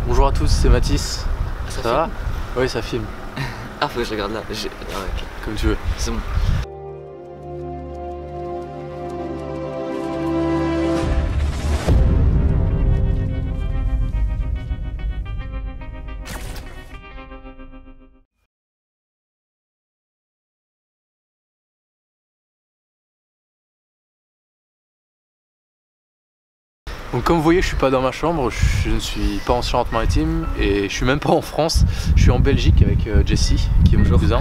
Bonjour à tous, c'est Mathis. Ça va? Oui, ça filme. Ah, faut que je regarde là. Ah, ouais, okay. Comme tu veux. C'est bon. Donc comme vous voyez, je suis pas dans ma chambre, je ne suis pas en Charente-Maritime et je suis même pas en France. Je suis en Belgique avec Jesse, qui est mon cousin.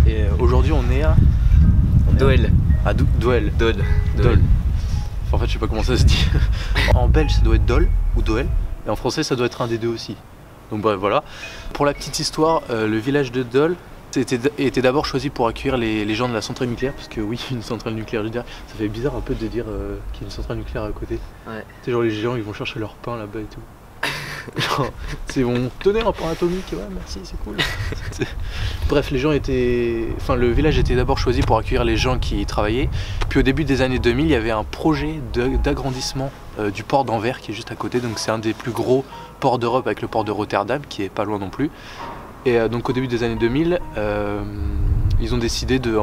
Et aujourd'hui, on est à Doel. À Doel. Dol. En fait, je sais pas comment ça se dit. En belge, ça doit être Dol ou Doel, et en français, ça doit être un des deux aussi. Donc bref, voilà. Pour la petite histoire, le village de Dol était d'abord choisi pour accueillir les gens de la centrale nucléaire, parce que oui, une centrale nucléaire, je veux dire, ça fait bizarre un peu de dire qu'il y a une centrale nucléaire à côté. Ouais. Tu sais, genre les gens, ils vont chercher leur pain là-bas et tout. Genre, c'est bon, tenez un pain atomique, ouais, merci, c'est cool. Bref, les gens étaient... Enfin, le village était d'abord choisi pour accueillir les gens qui y travaillaient. Puis au début des années 2000, il y avait un projet d'agrandissement du port d'Anvers qui est juste à côté. Donc c'est un des plus gros ports d'Europe avec le port de Rotterdam, qui est pas loin non plus. Et donc au début des années 2000, ils ont décidé de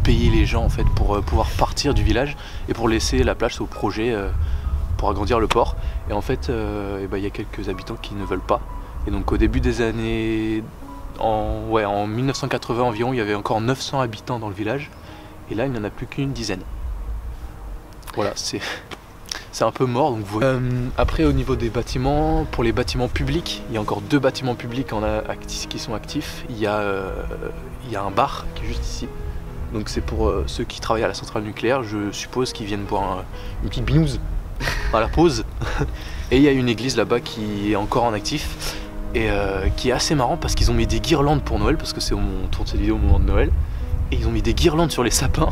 payer les gens en fait, pour pouvoir partir du village et pour laisser la place au projet pour agrandir le port. Et en fait, y a quelques habitants qui ne veulent pas. Et donc au début des années... en 1980 environ, il y avait encore 900 habitants dans le village. Et là, il n'y en a plus qu'une dizaine. Voilà, c'est un peu mort. Donc après, au niveau des bâtiments, pour les bâtiments publics, il y a encore 2 bâtiments publics qui sont actifs. Il y a un bar qui est juste ici. Donc c'est pour ceux qui travaillent à la centrale nucléaire, je suppose qu'ils viennent boire une petite binouze à la pause. Et il y a une église là-bas qui est encore en actif et qui est assez marrant parce qu'ils ont mis des guirlandes pour Noël, parce que on tourne cette vidéo au moment de Noël, et ils ont mis des guirlandes sur les sapins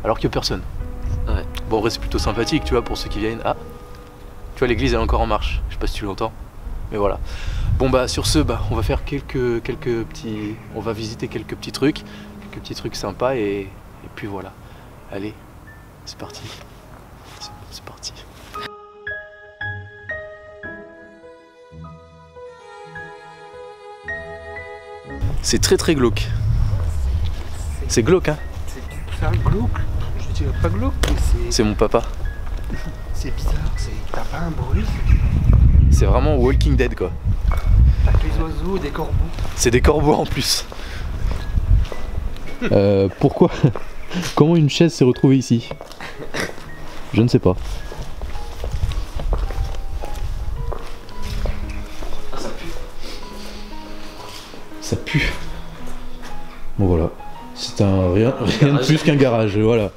alors que personne. Ouais. Bon, en vrai, c'est plutôt sympathique, tu vois, pour ceux qui viennent. Ah, tu vois, l'église elle est encore en marche. Je sais pas si tu l'entends, mais voilà. Bon bah sur ce, on va faire on va visiter quelques petits trucs sympas et puis voilà. Allez, c'est parti. C'est parti. C'est très glauque. C'est glauque, hein? C'est un glauque. Je dirais pas glauque, mais c'est mon papa. C'est bizarre, t'as pas un bruit. C'est vraiment Walking Dead quoi. T'as que les oiseaux, des corbeaux. C'est des corbeaux en plus. Pourquoi? Comment une chaise s'est retrouvée ici? Je ne sais pas. Ah, ça pue. Ça pue. Bon voilà. C'est rien de plus qu'un garage, voilà.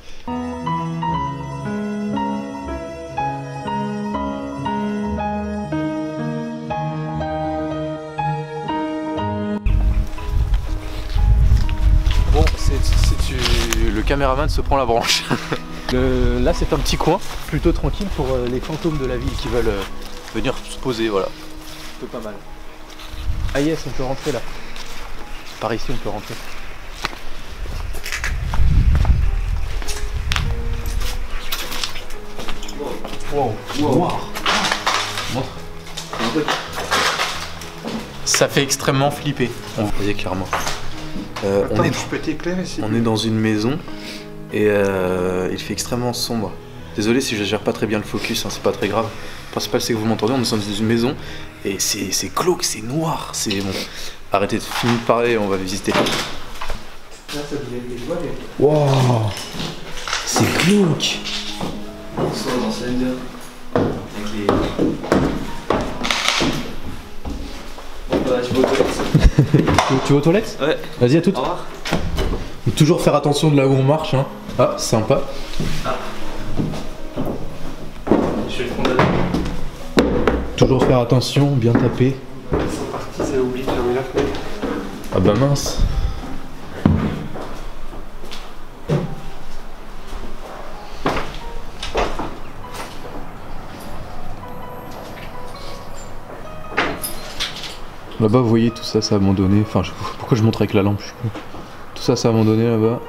Bon, le caméraman se prend la branche. Là c'est un petit coin, plutôt tranquille pour les fantômes de la ville qui veulent venir se poser, voilà. Plutôt pas mal. Ah yes, on peut rentrer là. Par ici on peut rentrer. Wow. Wow. Montre. Ça fait extrêmement flipper. On voyait clairement. Attends, je peux t'éclairer ici. On est dans une maison et il fait extrêmement sombre. Désolé si je gère pas très bien le focus, hein, c'est pas très grave. Le principal c'est que vous m'entendez, on est dans une maison et c'est glauque, c'est noir, c'est bon. Arrêtez de finir de parler, on va visiter. Là, ça devient des voiles. Wow, c'est glauque. On sort dans Slender. Avec les... Bon bah, je vais aux toilettes. Tu vas aux toilettes? Ouais. Vas-y, à toutes. Au revoir. Faut toujours faire attention de là où on marche, hein. Ah, sympa. Ah. Je suis le fondateur. Toujours faire attention, bien taper. Ils sont partis, ils avaient oublié de fermer la fenêtre. Ah bah mince. Là-bas, vous voyez, tout ça, c'est abandonné. Enfin, pourquoi je montre avec la lampe? Je suis con. Tout ça, c'est abandonné là-bas.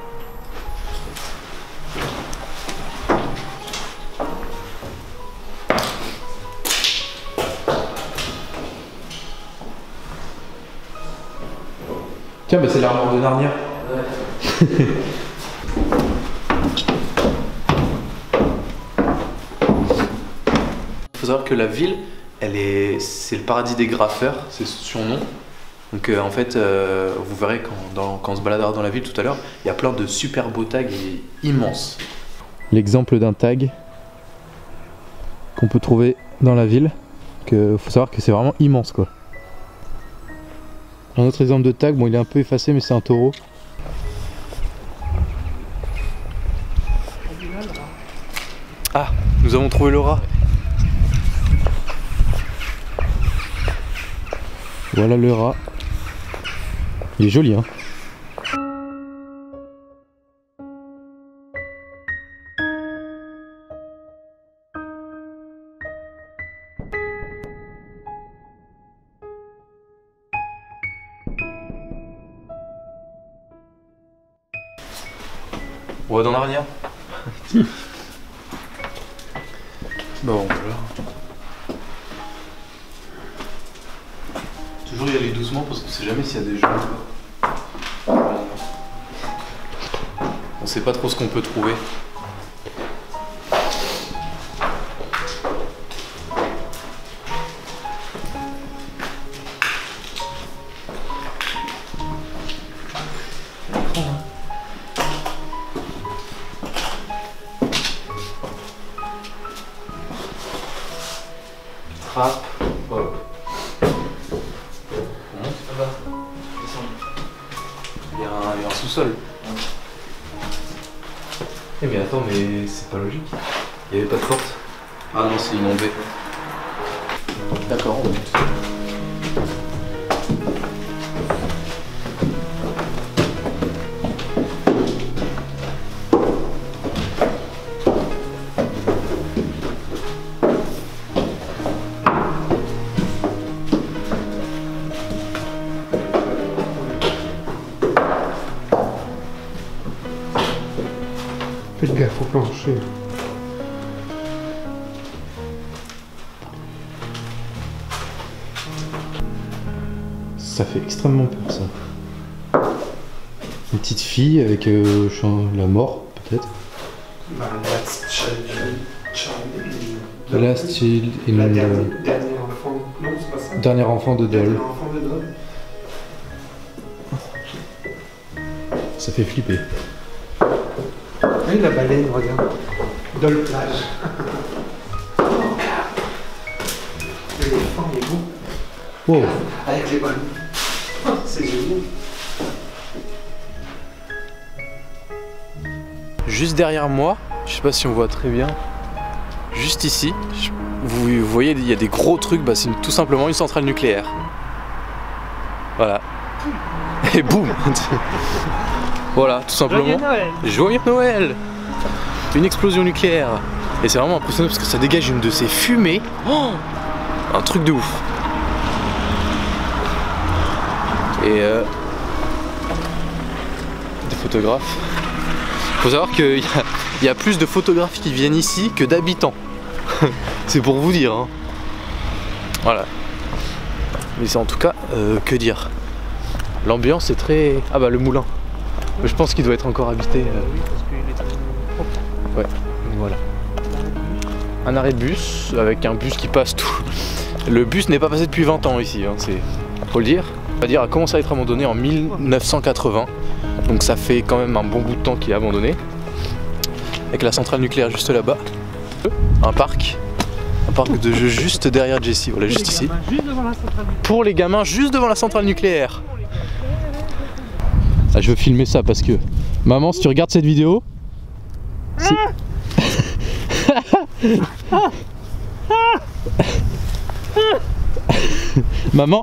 Tiens, bah c'est l'armoire de Narnia. Ouais. Faut savoir que la ville, c'est le paradis des graffeurs, c'est son nom. Donc en fait, vous verrez quand on se baladera dans la ville tout à l'heure, il y a plein de super beaux tags immenses. L'exemple d'un tag qu'on peut trouver dans la ville, faut savoir que c'est vraiment immense quoi. Un autre exemple de tag, bon il est un peu effacé mais c'est un taureau. Ah, nous avons trouvé le rat. Voilà le rat. Il est joli hein. On va dans Narnia. Bon voilà. Toujours y aller doucement parce qu'on sait jamais s'il y a des gens. On sait pas trop ce qu'on peut trouver. Trappe, hop. Là-bas, descendre. Il y a un sous-sol. Eh mais attends, mais c'est pas logique. Il n'y avait pas de porte. Ah non, c'est inondé. D'accord, on monte. Faites gaffe au plancher. Ça fait extrêmement peur ça. Une petite fille avec la mort peut-être. Last child in dernier enfant. Non, c'est pas ça. dernier enfant de Doll. Dernier enfant de Doll. Ça fait flipper. Oui, la baleine, regarde. Doll plage. L'éléphant, il est beau. Wow. Avec les balles. C'est joli. Juste derrière moi, je sais pas si on voit très bien, juste ici, vous voyez il y a des gros trucs, bah, c'est tout simplement une centrale nucléaire. Voilà. Et boum. Voilà, tout simplement. Joyeux Noël. Joyeux Noël. Une explosion nucléaire. Et c'est vraiment impressionnant parce que ça dégage une de ces fumées. Oh, un truc de ouf. Et des photographes. Faut savoir qu'il y a plus de photographes qui viennent ici que d'habitants. C'est pour vous dire. Hein. Voilà. Mais c'est en tout cas, que dire. L'ambiance est très... Ah bah le moulin. Je pense qu'il doit être encore habité. Oui, parce qu'il est très propre. Ouais, voilà. Un arrêt de bus avec un bus qui passe tout. Le bus n'est pas passé depuis 20 ans ici, hein, faut le dire. C'est-à-dire a commencé à être abandonné en 1980. Donc ça fait quand même un bon bout de temps qu'il est abandonné. Avec la centrale nucléaire juste là-bas. Un parc de jeux juste derrière Jessie, voilà, juste ici. Juste devant la centrale. Pour les gamins, juste devant la centrale nucléaire. Ah, je veux filmer ça parce que maman, si tu regardes cette vidéo, maman,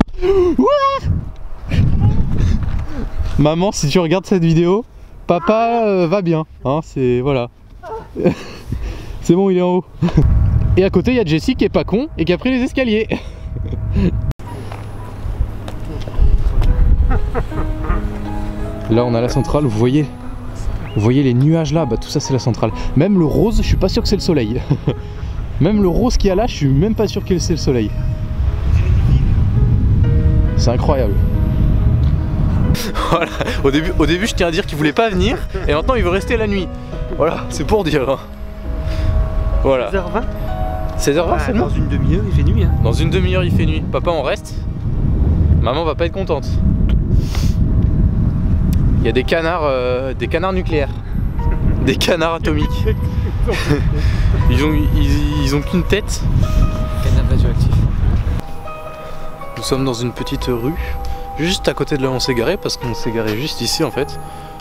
maman, si tu regardes cette vidéo, papa va bien, hein, c'est voilà. C'est bon, il est en haut. Et à côté, il y a Jessie qui est pas con et qui a pris les escaliers. Là on a la centrale, vous voyez les nuages là, bah tout ça c'est la centrale. Même le rose, je suis pas sûr que c'est le soleil. Même le rose qu'il y a là, je suis même pas sûr que c'est le soleil. C'est incroyable. Voilà, au début je tiens à dire qu'il voulait pas venir et maintenant il veut rester la nuit. Voilà, c'est pour dire. Hein. Voilà. 16h20. 16h20 c'est bon. Dans une demi-heure il fait nuit. Hein. Dans une demi-heure il fait nuit. Papa on reste. Maman va pas être contente. Il y a des canards nucléaires. Des canards atomiques. Ils ont qu'une tête. Canard radioactif. Nous sommes dans une petite rue, juste à côté de là où on s'est garé, parce qu'on s'est garé juste ici en fait.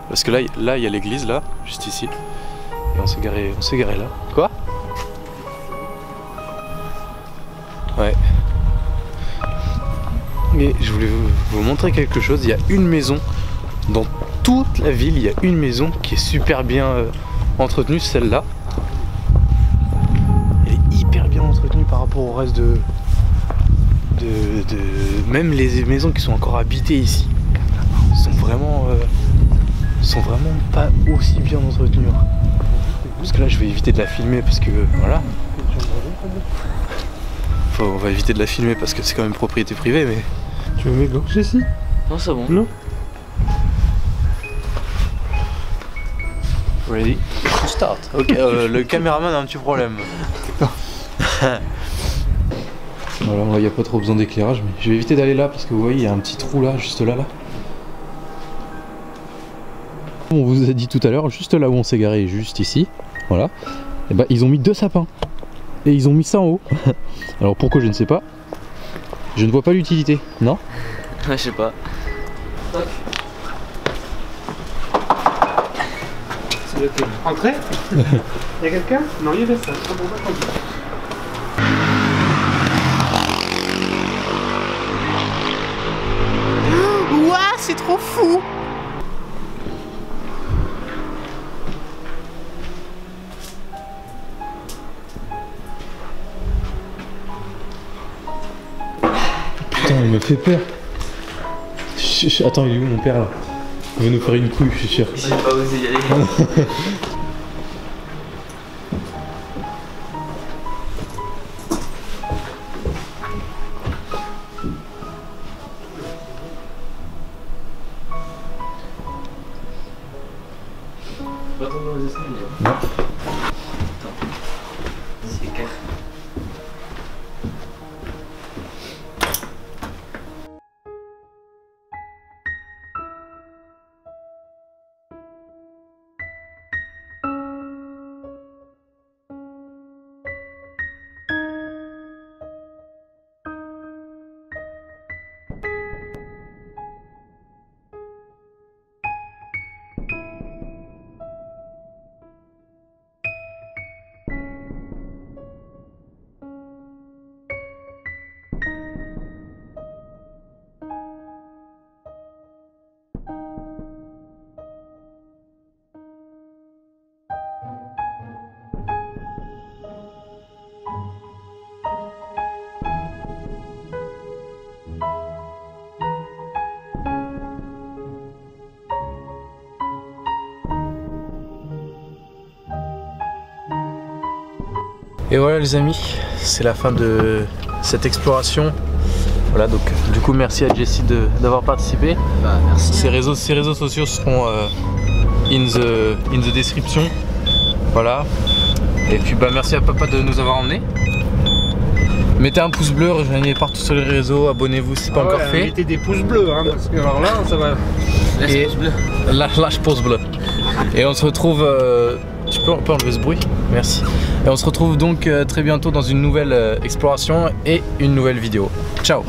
Parce que là il y a l'église là, juste ici. Et on s'est garé là. Quoi? Ouais. Mais je voulais vous montrer quelque chose. Il y a une maison dans toute la ville, il y a une maison qui est super bien entretenue, celle-là. Elle est hyper bien entretenue par rapport au reste de même les maisons qui sont encore habitées ici sont vraiment pas aussi bien entretenues. Parce que là je vais éviter de la filmer parce que voilà. Enfin, on va éviter de la filmer parce que c'est quand même propriété privée, mais. Tu veux m'égorger ici? Non, c'est bon. Non. Ready? Start. Ok, le caméraman a un petit problème. Voilà, il n'y a pas trop besoin d'éclairage, mais je vais éviter d'aller là parce que vous voyez, il y a un petit trou là, juste là. On vous a dit tout à l'heure, juste là où on s'est garé, juste ici, voilà. Et bah ils ont mis 2 sapins. Et ils ont mis ça en haut. Alors pourquoi je ne sais pas. Je ne vois pas l'utilité, non? Ouais, je sais pas. C'est lequel? Entrez. Y'a quelqu'un? Non, il y avait ça. Ah bon, d'accord. Ouah, c'est trop fou! Putain, il me fait peur. Attends, il est où mon père là? Il va nous faire une couille, je suis sûr. J'ai pas osé y aller. Pas tomber aux escaliers. Non. Attends. C'est clair. Et voilà les amis, c'est la fin de cette exploration. Voilà, donc du coup merci à Jessie d'avoir participé. Bah, merci. Ses réseaux sociaux seront in the description. Voilà. Et puis bah merci à papa de nous avoir emmenés. Mettez un pouce bleu, rejoignez partout sur les réseaux, abonnez-vous si c'est pas encore fait. Mettez des pouces bleus, hein, parce que alors là, ça va. Et lâche pouce bleu. Et on se retrouve. Tu peux enlever ce bruit? Merci. Et on se retrouve donc très bientôt dans une nouvelle exploration et une nouvelle vidéo. Ciao!